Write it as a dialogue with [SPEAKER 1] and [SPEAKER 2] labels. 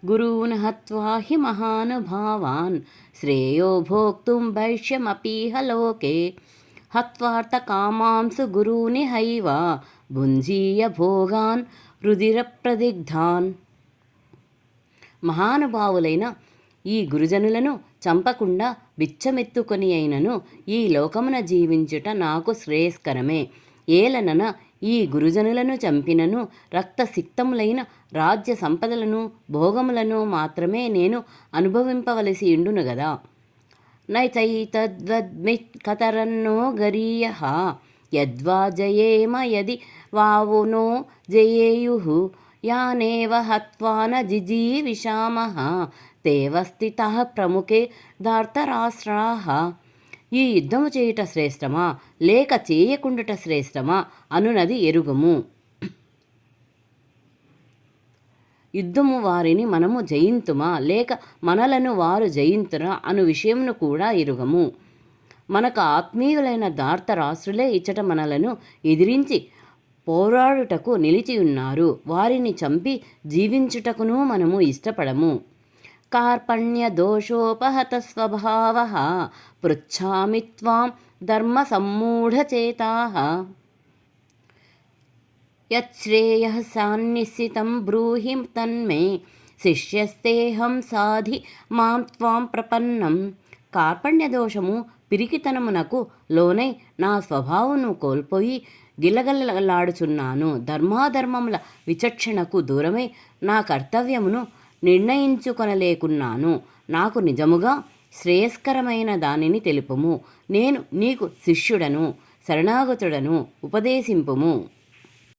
[SPEAKER 1] గురూన్ హత్వా హి మహానుభావాన్ శ్రేయో భోక్తుం భైష్యమపీహ లోకే హత్వార్థకామాంసు గురూని హైవ భుంజీయ భోగాన్ రుధిరప్రదిగ్ధాన్. మహానుభావులైన ఈ గురుజనులను చంపకుండా బిచ్చమెత్తుకొని అయినను ఈ లోకమున జీవించుట నాకు శ్రేయస్కరమే. ఏలనన ఈ గురుజనులను చంపినను రక్తసిక్తములైన రాజ్య సంపదలను భోగములను మాత్రమే నేను అనుభవింపవలసి ఉండును గదా. నైతైతద్వద్మిత్కతరన్నో గరీయః యద్వా జయేమ యది వావునో జయేయుః యానేవ హత్వా న జిజీవిషామః తేవ స్థితః ప్రముఖే ధార్తరాష్ట్రాః. ఈ యుద్ధము చేయుట శ్రేష్టమా లేక చేయకుండుట శ్రేష్టమా అనునది ఎరుగుము. యుద్ధము వారిని మనము జయింతుమా లేక మనలను వారు జయింతురా అను విషయమును కూడా ఎరుగము. మనకు ఆత్మీయులైన ధార్తరాష్ట్రులే ఇచ్చట మనలను ఎదిరించి పోరాడుటకు నిలిచి ఉన్నారు. వారిని చంపి జీవించుటకును మనము ఇష్టపడము. కార్పణ్య దోషోపహత స్వభావః పృచ్ఛామి త్వాం ధర్మ సమ్మూఢచేతాః యచ్ఛ్రేయః సాన్నిశ్చితం బ్రూహి తన్మే శిష్యస్తేహం సాధి మాం త్వాం ప్రపన్నం. కార్పణ్య దోషము పిరికితనమునకు లోనై నా స్వభావమును కోల్పోయి గిలగలలాడుచున్నాను. ధర్మాధర్మముల విచక్షణకు దూరమై నా కర్తవ్యమును నిర్ణయించుకొనలేకున్నాను. నాకు నిజముగా శ్రేయస్కరమైన దానిని తెలుపుము. నేను నీకు శిష్యుడను, శరణాగతుడను, ఉపదేశింపుము.